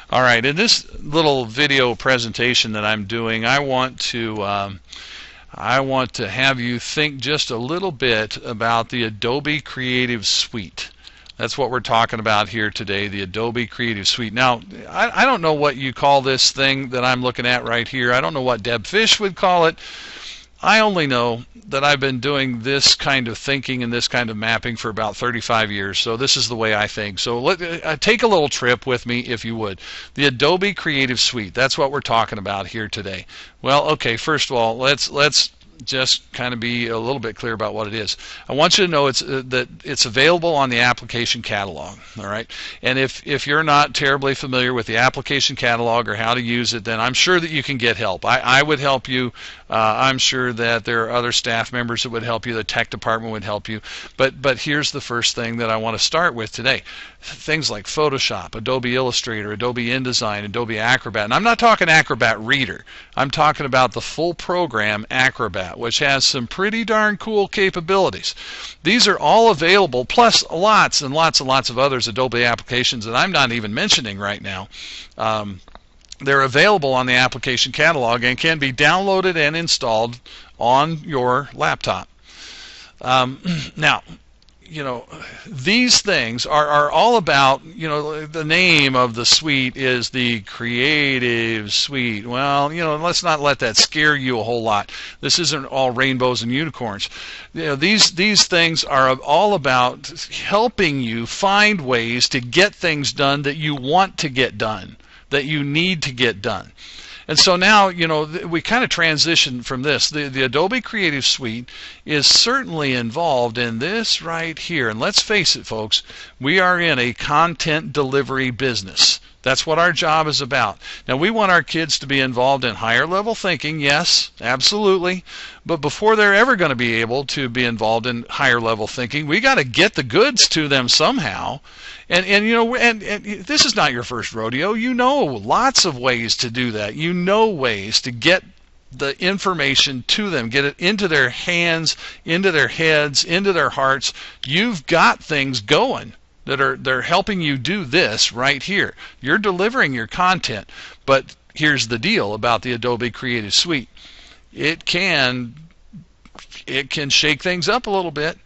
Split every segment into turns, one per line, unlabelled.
All right, in this little video presentation that I'm doing, I want to have you think just a little bit about the Adobe Creative Suite. That's what we're talking about here today, the Adobe Creative Suite. Now, I don't know what you call this thing that I'm looking at right here. I don't know what Deb Fish would call it. I only know that I've been doing this kind of thinking and this kind of mapping for about 35 years, so this is the way I think. So take a little trip with me, if you would. The Adobe Creative Suite, that's what we're talking about here today. Well, okay, first of all, let's just kind of be a little bit clear about what it is. I want you to know that it's available on the application catalog. All right, and if you're not terribly familiar with the application catalog or how to use it, then I'm sure that you can get help. I would help you. I'm sure that there are other staff members that would help you. The tech department would help you. But here's the first thing that I want to start with today. Things like Photoshop, Adobe Illustrator, Adobe InDesign, Adobe Acrobat. And I'm not talking Acrobat Reader. I'm talking about the full program Acrobat, which has some pretty darn cool capabilities. These are all available, plus lots and lots and lots of others Adobe applications that I'm not even mentioning right now. They're available on the application catalog and can be downloaded and installed on your laptop. Now, you know, these things are all about, you know, the name of the suite is the Creative Suite. Well, you know, let's not let that scare you a whole lot. This isn't all rainbows and unicorns. You know, these things are all about helping you find ways to get things done that you want to get done, that you need to get done. And so now, you know, we kind of transition from this. The Adobe Creative Suite is certainly involved in this right here. And let's face it, folks, we are in a content delivery business. That's what our job is about. Now, we want our kids to be involved in higher level thinking, yes, absolutely. But before they're ever going to be able to be involved in higher level thinking, we got to get the goods to them somehow. And you know, and this is not your first rodeo. You know lots of ways to do that. You know ways to get the information to them, get it into their hands, into their heads, into their hearts. You've got things going they're helping you do this right here. You're delivering your content, but here's the deal about the Adobe Creative Suite. It can shake things up a little bit.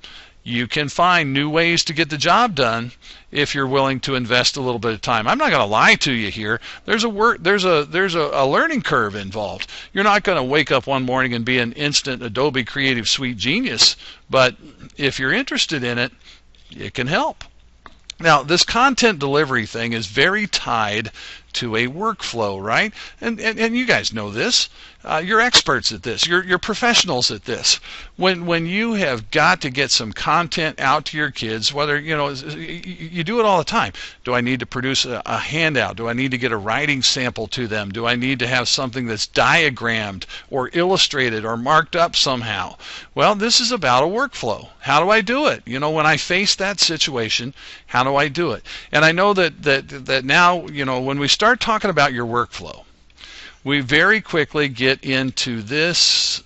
You can find new ways to get the job done if you're willing to invest a little bit of time. I'm not going to lie to you here. There's a learning curve involved. You're not going to wake up one morning and be an instant Adobe Creative Suite genius, but if you're interested in it, it can help. Now, this content delivery thing is very tied to a workflow, right? And you guys know this. You're experts at this. You're professionals at this. When you have got to get some content out to your kids, whether, you know, you do it all the time. Do I need to produce a handout? Do I need to get a writing sample to them? Do I need to have something that's diagrammed or illustrated or marked up somehow? Well, this is about a workflow. How do I do it? You know, when I face that situation, how do I do it? And I know that now, you know, when we start talking about your workflow, we very quickly get into this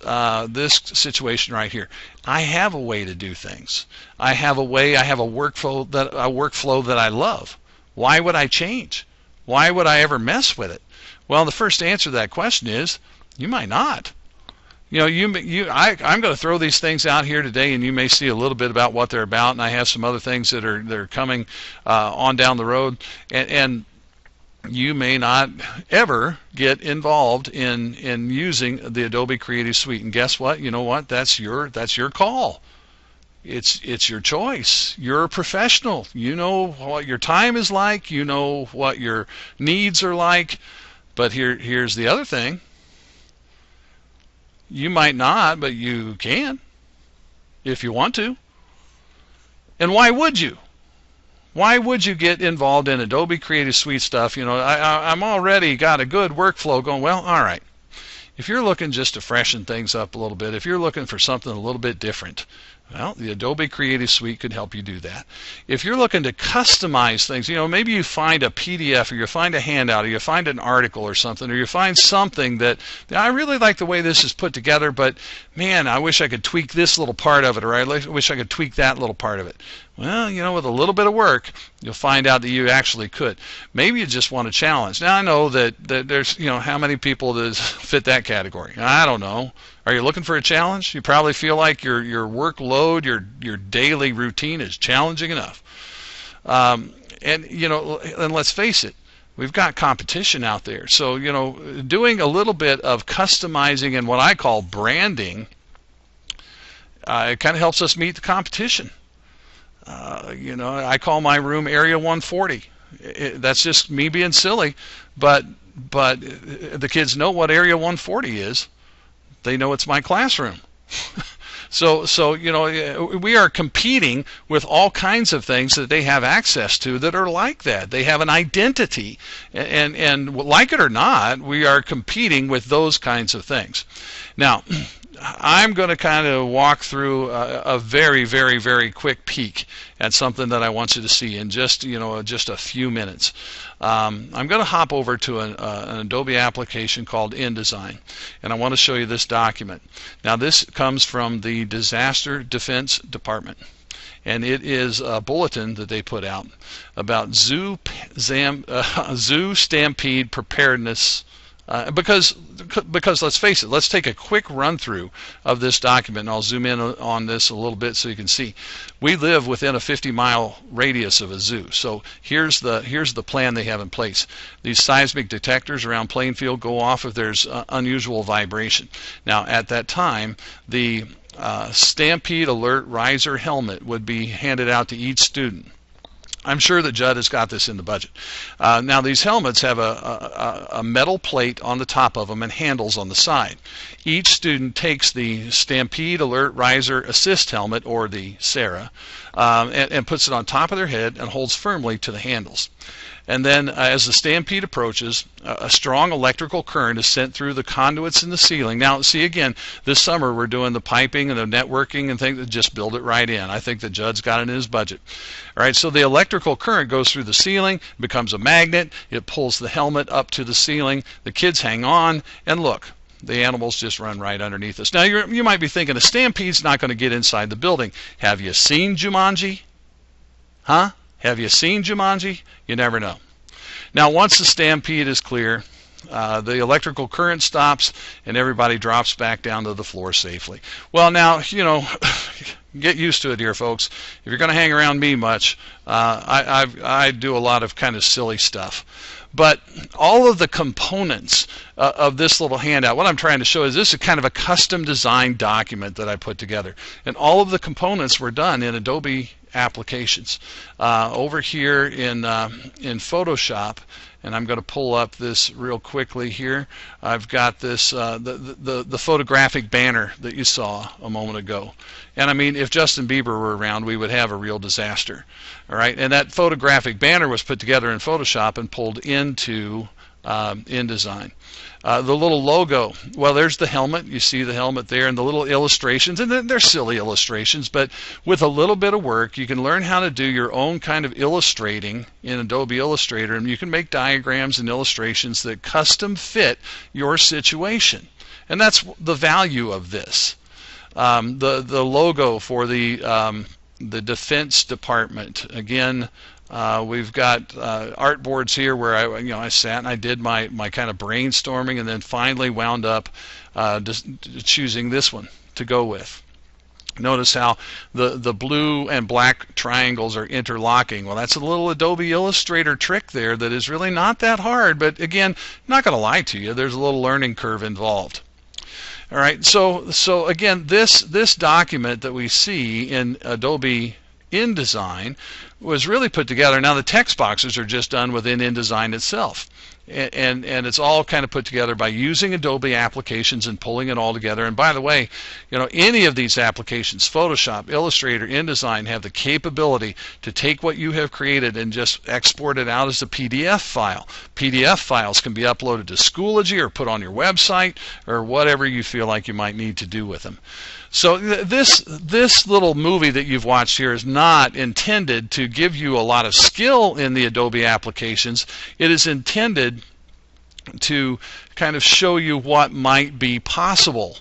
situation right here. I have a way to do things. I have a workflow that I love. Why would I change? Why would I ever mess with it? Well, the first answer to that question is you might not. You know, I'm going to throw these things out here today, and you may see a little bit about what they're about, and I have some other things that are coming on down the road, and you may not ever get involved in using the Adobe Creative Suite. And guess what? You know what? That's your call. It's your choice. You're a professional. You know what your time is like. You know what your needs are like. But here's the other thing. You might not, but you can if you want to. And why would you? Why would you get involved in Adobe Creative Suite stuff? You know, I'm already got a good workflow going. Well, all right. If you're looking just to freshen things up a little bit, if you're looking for something a little bit different, Well, the Adobe Creative Suite could help you do that. If you're looking to customize things, maybe you find a PDF or you find a handout or you find an article or something, or you find something that I really like the way this is put together, but man, I wish I could tweak this little part of it, or I wish I could tweak that little part of it. Well, with a little bit of work, you'll find out that you actually could. Maybe you just want a challenge. Now, I know that there's, how many people does fit that category? I don't know. Are you looking for a challenge? You probably feel like your workload, your daily routine is challenging enough. And let's face it, we've got competition out there. So, doing a little bit of customizing and what I call branding, it kind of helps us meet the competition. I call my room Area 140. That's just me being silly, but the kids know what Area 140 is. They know it's my classroom. So we are competing with all kinds of things that they have access to that are like that. They have an identity, and like it or not, we are competing with those kinds of things. Now, I'm going to kind of walk through a very, very, very quick peek at something that I want you to see in just a few minutes. I'm going to hop over to an Adobe application called InDesign, and I want to show you this document. Now, this comes from the Disaster Defense Department, and it is a bulletin that they put out about zoo stampede preparedness. Because let's face it, let's take a quick run through of this document, and I'll zoom in on this a little bit so you can see. We live within a 50-mile radius of a zoo. So here's the plan they have in place. These seismic detectors around Plainfield go off if there's unusual vibration. Now, at that time, the Stampede Alert Riser helmet would be handed out to each student. I'm sure that Judd has got this in the budget. Now, these helmets have a metal plate on the top of them and handles on the side. Each student takes the Stampede Alert Riser Assist helmet, or the SARA, and puts it on top of their head and holds firmly to the handles. And then as the stampede approaches, a strong electrical current is sent through the conduits in the ceiling. Now, see, again, this summer we're doing the piping and the networking and things that just build it right in. I think that Judd's got it in his budget. All right, so the electrical current goes through the ceiling, becomes a magnet, it pulls the helmet up to the ceiling, the kids hang on, and look, the animals just run right underneath us. Now, you might be thinking, a stampede's not going to get inside the building. Have you seen Jumanji? Huh? Have you seen Jumanji? You never know. Now, once the stampede is clear, the electrical current stops and everybody drops back down to the floor safely. Well, now, get used to it here, folks. If you're going to hang around me much, I do a lot of kind of silly stuff. But all of the components of this little handout, what I'm trying to show is this is kind of a custom designed document that I put together. And all of the components were done in Adobe applications. Over here in Photoshop, and I'm going to pull up this real quickly here. I've got this the photographic banner that you saw a moment ago. And I mean, if Justin Bieber were around, we would have a real disaster. All right, and that photographic banner was put together in Photoshop and pulled into InDesign. The little logo, well, there's the helmet. You see the helmet there, and the little illustrations, and they're silly illustrations, but with a little bit of work, you can learn how to do your own kind of illustrating in Adobe Illustrator, and you can make diagrams and illustrations that custom fit your situation. And that's the value of this. The logo for the Defense Department, again, we've got artboards here where I sat and I did my kind of brainstorming, and then finally wound up choosing this one to go with. Notice how the blue and black triangles are interlocking. Well, that's a little Adobe Illustrator trick there that is really not that hard, but again, I'm not going to lie to you, there's a little learning curve involved. All right, so again, this document that we see in Adobe InDesign was really put together. Now the text boxes are just done within InDesign itself, and it's all kind of put together by using Adobe applications and pulling it all together. And by the way, any of these applications, Photoshop, Illustrator, InDesign, have the capability to take what you have created and just export it out as a PDF file. PDF files can be uploaded to Schoology or put on your website or whatever you feel like you might need to do with them. So this little movie that you've watched here is not intended to give you a lot of skill in the Adobe applications. It is intended to kind of show you what might be possible.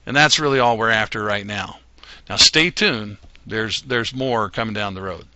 And that's really all we're after right now. Now stay tuned. There's more coming down the road.